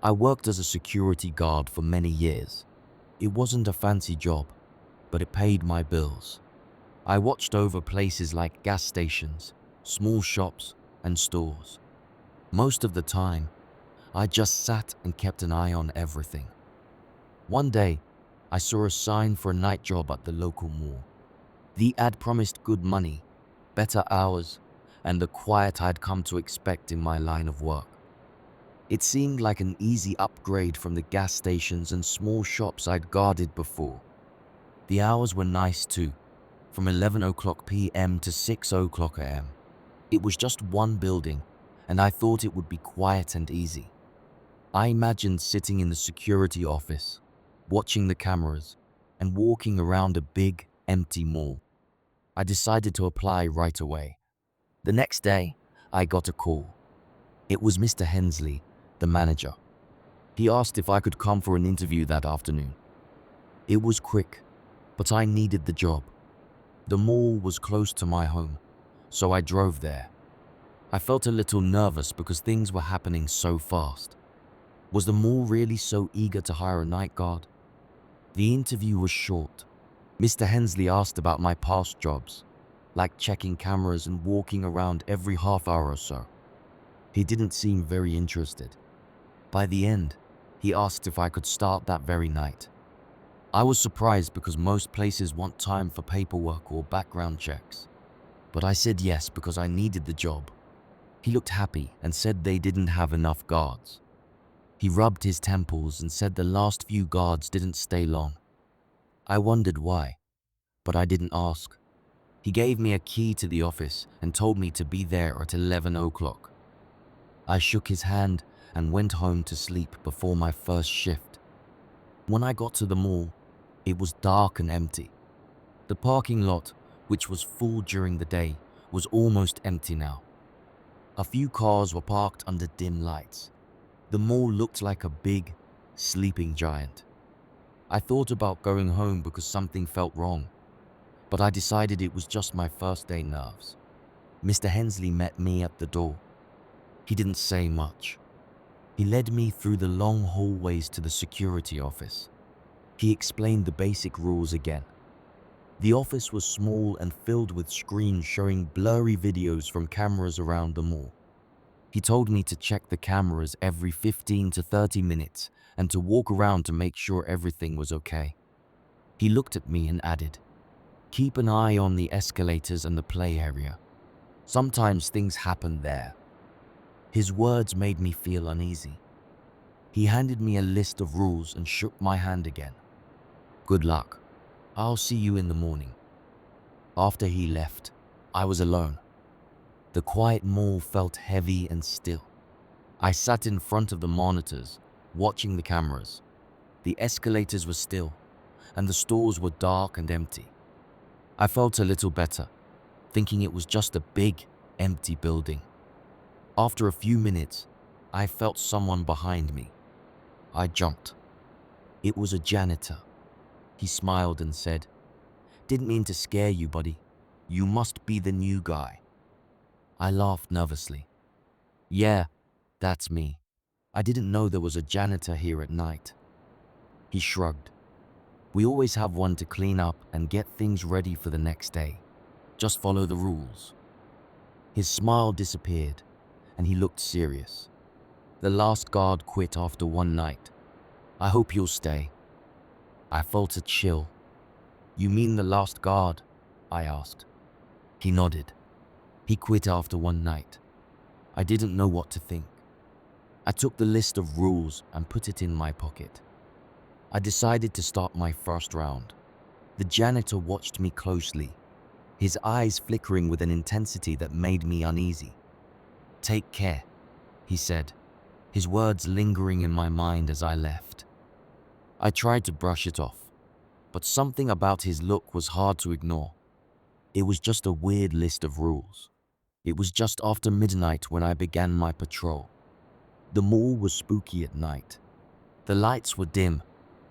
I worked as a security guard for many years. It wasn't a fancy job, but it paid my bills. I watched over places like gas stations, small shops, and stores. Most of the time, I just sat and kept an eye on everything. One day, I saw a sign for a night job at the local mall. The ad promised good money, better hours, and the quiet I'd come to expect in my line of work. It seemed like an easy upgrade from the gas stations and small shops I'd guarded before. The hours were nice too, from 11 o'clock p.m. to 6 o'clock a.m. It was just one building, and I thought it would be quiet and easy. I imagined sitting in the security office, watching the cameras, and walking around a big, empty mall. I decided to apply right away. The next day, I got a call. It was Mr. Hensley, the manager. He asked if I could come for an interview that afternoon. It was quick, but I needed the job. The mall was close to my home, so I drove there. I felt a little nervous because things were happening so fast. Was the mall really so eager to hire a night guard? The interview was short. Mr. Hensley asked about my past jobs, like checking cameras and walking around every half hour or so. He didn't seem very interested. By the end, he asked if I could start that very night. I was surprised because most places want time for paperwork or background checks. But I said yes because I needed the job. He looked happy and said they didn't have enough guards. He rubbed his temples and said the last few guards didn't stay long. I wondered why, but I didn't ask. He gave me a key to the office and told me to be there at 11 o'clock. I shook his hand and went home to sleep before my first shift. When I got to the mall, it was dark and empty. The parking lot, which was full during the day, was almost empty now. A few cars were parked under dim lights. The mall looked like a big, sleeping giant. I thought about going home because something felt wrong, but I decided it was just my first day nerves. Mr. Hensley met me at the door. He didn't say much. He led me through the long hallways to the security office. He explained the basic rules again. The office was small and filled with screens showing blurry videos from cameras around the mall. He told me to check the cameras every 15 to 30 minutes and to walk around to make sure everything was okay. He looked at me and added, "Keep an eye on the escalators and the play area. Sometimes things happen there." His words made me feel uneasy. He handed me a list of rules and shook my hand again. "Good luck. I'll see you in the morning." After he left, I was alone. The quiet mall felt heavy and still. I sat in front of the monitors, watching the cameras. The escalators were still, and the stores were dark and empty. I felt a little better, thinking it was just a big, empty building. After a few minutes, I felt someone behind me. I jumped. It was a janitor. He smiled and said, "Didn't mean to scare you, buddy. You must be the new guy." I laughed nervously. "Yeah, that's me. I didn't know there was a janitor here at night." He shrugged. "We always have one to clean up and get things ready for the next day. Just follow the rules." His smile disappeared, and he looked serious. "The last guard quit after one night. I hope you'll stay." I felt a chill. "You mean the last guard?" I asked. He nodded. He quit after one night. I didn't know what to think. I took the list of rules and put it in my pocket. I decided to start my first round. The janitor watched me closely, his eyes flickering with an intensity that made me uneasy. "Take care," he said, his words lingering in my mind as I left. I tried to brush it off, but something about his look was hard to ignore. It was just a weird list of rules. It was just after midnight when I began my patrol. The mall was spooky at night. The lights were dim,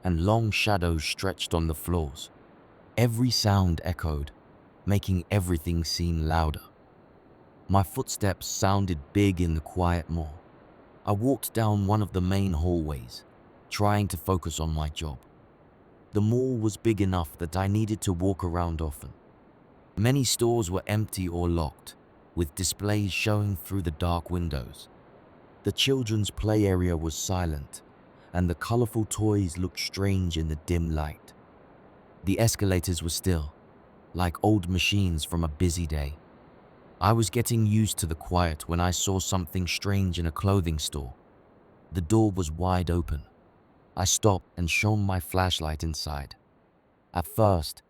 and long shadows stretched on the floors. Every sound echoed, making everything seem louder. My footsteps sounded big in the quiet mall. I walked down one of the main hallways, trying to focus on my job. The mall was big enough that I needed to walk around often. Many stores were empty or locked, with displays showing through the dark windows. The children's play area was silent, and the colorful toys looked strange in the dim light. The escalators were still, like old machines from a busy day. I was getting used to the quiet when I saw something strange in a clothing store. The door was wide open. I stopped and shone my flashlight inside. At first,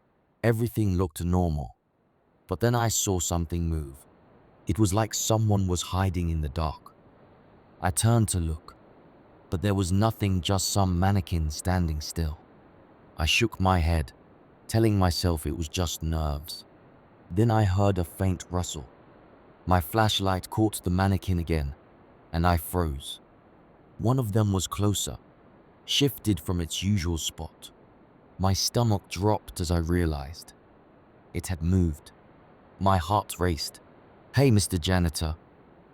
everything looked normal, but then I saw something move. It was like someone was hiding in the dark. I turned to look, but there was nothing, just some mannequin standing still. I shook my head, telling myself it was just nerves. Then I heard a faint rustle. My flashlight caught the mannequin again, and I froze. One of them was closer, shifted from its usual spot. My stomach dropped as I realized. It had moved. My heart raced. "Hey, Mr. Janitor,"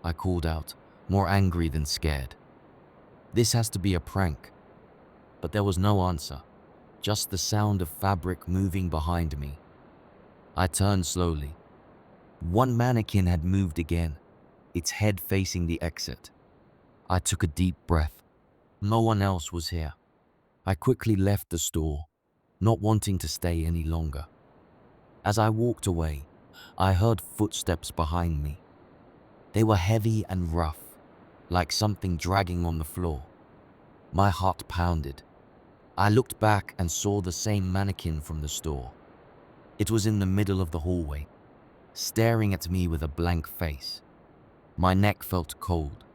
I called out, more angry than scared. "This has to be a prank." But there was no answer, just the sound of fabric moving behind me. I turned slowly. One mannequin had moved again, its head facing the exit. I took a deep breath. No one else was here. I quickly left the store, not wanting to stay any longer. As I walked away, I heard footsteps behind me. They were heavy and rough, like something dragging on the floor. My heart pounded. I looked back and saw the same mannequin from the store. It was in the middle of the hallway, staring at me with a blank face. My neck felt cold.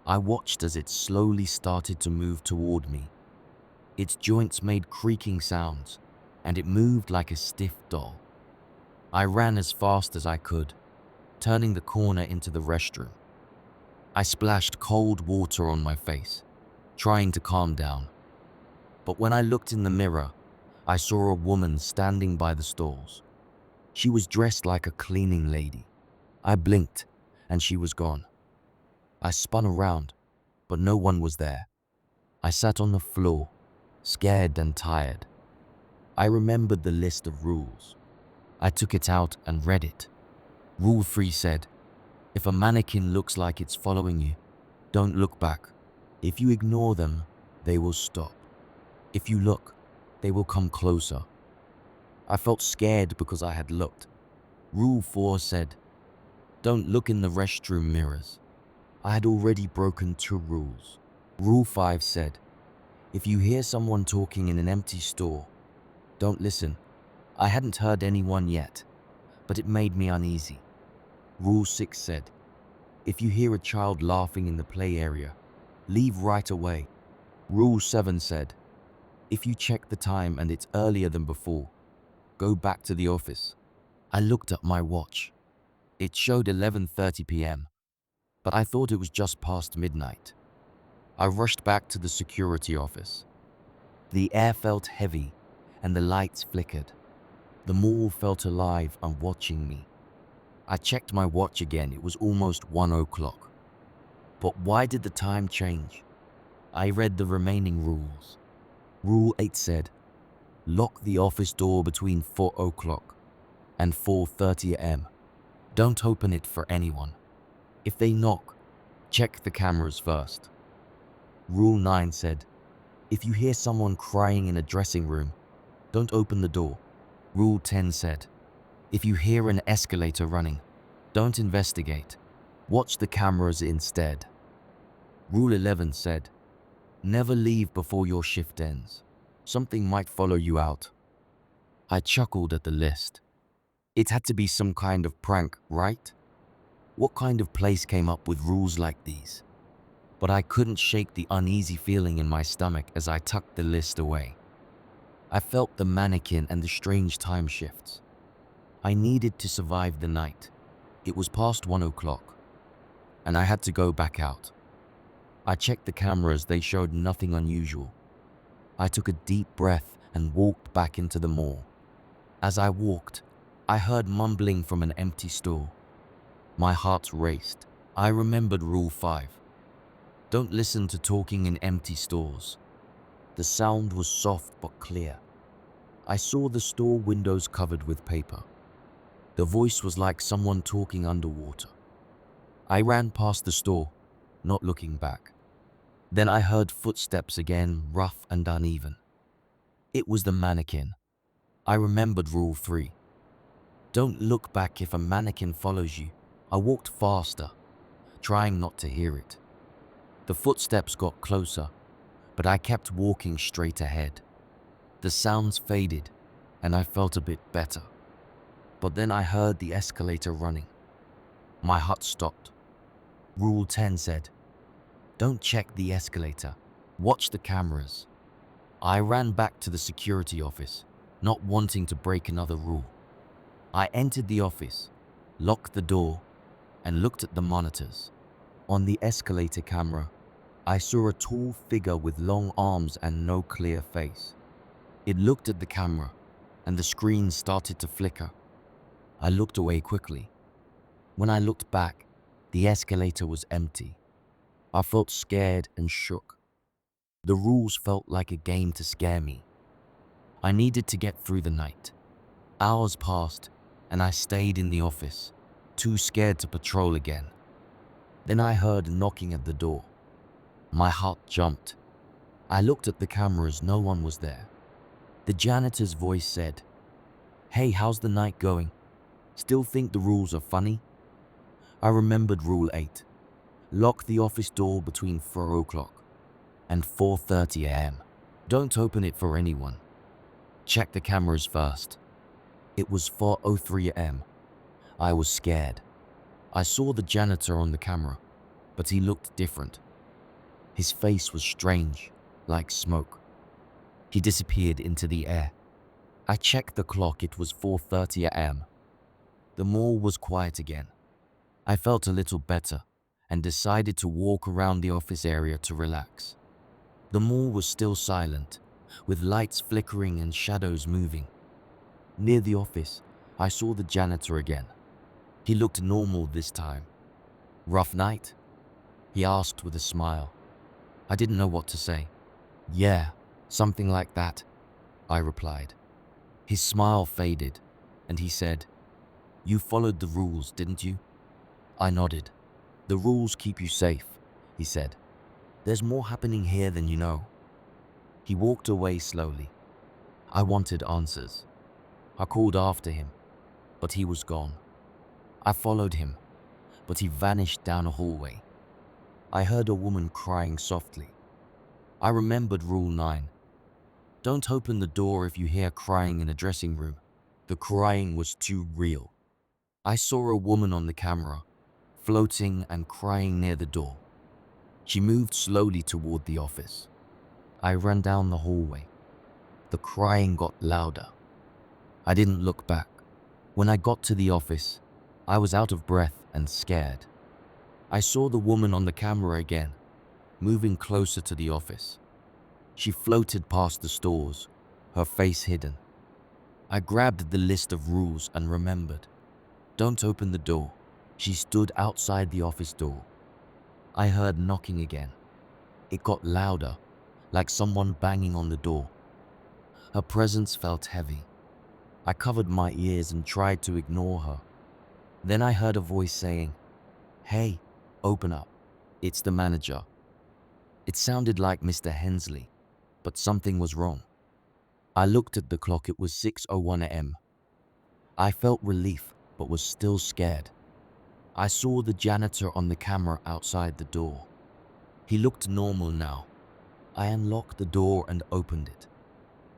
I watched as it slowly started to move toward me. Its joints made creaking sounds, and it moved like a stiff doll. I ran as fast as I could, turning the corner into the restroom. I splashed cold water on my face, trying to calm down. But when I looked in the mirror, I saw a woman standing by the stalls. She was dressed like a cleaning lady. I blinked, and she was gone. I spun around, but no one was there. I sat on the floor, scared and tired. I remembered the list of rules. I took it out and read it. Rule 3 said, if a mannequin looks like it's following you, don't look back. If you ignore them, they will stop. If you look, they will come closer. I felt scared because I had looked. Rule 4 said, don't look in the restroom mirrors. I had already broken 2 rules. Rule 5 said, if you hear someone talking in an empty store, don't listen. I hadn't heard anyone yet, but it made me uneasy. Rule 6 said, if you hear a child laughing in the play area, leave right away. Rule 7 said, if you check the time and it's earlier than before, go back to the office. I looked at my watch. It showed 11:30 p.m., but I thought it was just past midnight. I rushed back to the security office. The air felt heavy and the lights flickered. The mall felt alive and watching me. I checked my watch again. It was almost 1 o'clock. But why did the time change? I read the remaining rules. Rule 8 said, lock the office door between 4 o'clock and 4:30 a.m. Don't open it for anyone. If they knock, check the cameras first. Rule 9 said, if you hear someone crying in a dressing room, don't open the door. Rule 10 said, if you hear an escalator running, don't investigate. Watch the cameras instead. Rule 11 said, never leave before your shift ends. Something might follow you out. I chuckled at the list. It had to be some kind of prank, right? What kind of place came up with rules like these? But I couldn't shake the uneasy feeling in my stomach as I tucked the list away. I felt the mannequin and the strange time shifts. I needed to survive the night. It was past 1 o'clock, and I had to go back out. I checked the cameras. They showed nothing unusual. I took a deep breath and walked back into the mall. As I walked, I heard mumbling from an empty store. My heart raced. I remembered Rule 5. Don't listen to talking in empty stores. The sound was soft but clear. I saw the store windows covered with paper. The voice was like someone talking underwater. I ran past the store, not looking back. Then I heard footsteps again, rough and uneven. It was the mannequin. I remembered Rule 3. Don't look back if a mannequin follows you. I walked faster, trying not to hear it. The footsteps got closer, but I kept walking straight ahead. The sounds faded, and I felt a bit better. But then I heard the escalator running. My heart stopped. Rule 10 said, don't check the escalator. Watch the cameras. I ran back to the security office, not wanting to break another rule. I entered the office, locked the door, and looked at the monitors. On the escalator camera, I saw a tall figure with long arms and no clear face. It looked at the camera, and the screen started to flicker. I looked away quickly. When I looked back, the escalator was empty. I felt scared and shook. The rules felt like a game to scare me. I needed to get through the night. Hours passed, and I stayed in the office, too scared to patrol again. Then I heard knocking at the door. My heart jumped. I looked at the cameras, no one was there. The janitor's voice said, "Hey, how's the night going? Still think the rules are funny?" I remembered Rule 8. Lock the office door between 4 o'clock and 4:30 a.m. Don't open it for anyone. Check the cameras first. It was 4:03 a.m. I was scared. I saw the janitor on the camera, but he looked different. His face was strange, like smoke. He disappeared into the air. I checked the clock, it was 4:30 a.m. The mall was quiet again. I felt a little better and decided to walk around the office area to relax. The mall was still silent, with lights flickering and shadows moving. Near the office, I saw the janitor again. He looked normal this time. "Rough night?" he asked with a smile. I didn't know what to say. "Yeah, something like that," I replied. His smile faded, and he said, "You followed the rules, didn't you?" I nodded. "The rules keep you safe," he said. "There's more happening here than you know." He walked away slowly. I wanted answers. I called after him, but he was gone. I followed him, but he vanished down a hallway. I heard a woman crying softly. I remembered Rule 9. Don't open the door if you hear crying in a dressing room. The crying was too real. I saw a woman on the camera, floating and crying near the door. She moved slowly toward the office. I ran down the hallway. The crying got louder. I didn't look back. When I got to the office, I was out of breath and scared. I saw the woman on the camera again, moving closer to the office. She floated past the stores, her face hidden. I grabbed the list of rules and remembered. Don't open the door. She stood outside the office door. I heard knocking again. It got louder, like someone banging on the door. Her presence felt heavy. I covered my ears and tried to ignore her. Then I heard a voice saying, "Hey, open up. It's the manager." It sounded like Mr. Hensley, but something was wrong. I looked at the clock, it was 6:01 a.m. I felt relief, but was still scared. I saw the janitor on the camera outside the door. He looked normal now. I unlocked the door and opened it.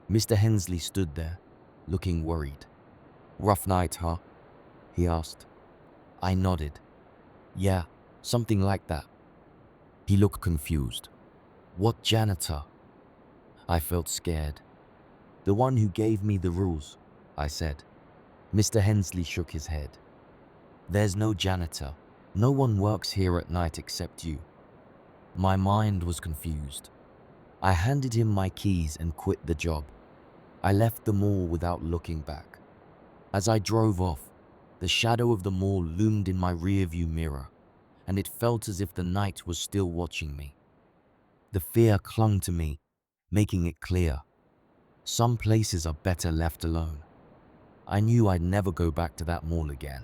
Mr. Hensley stood there, looking worried. "Rough night, huh?" he asked. I nodded. "Yeah, something like that." He looked confused. "What janitor?" I felt scared. "The one who gave me the rules," I said. Mr. Hensley shook his head. "There's no janitor. No one works here at night except you." My mind was confused. I handed him my keys and quit the job. I left the mall without looking back. As I drove off, the shadow of the mall loomed in my rearview mirror, and it felt as if the night was still watching me. The fear clung to me, making it clear. Some places are better left alone. I knew I'd never go back to that mall again.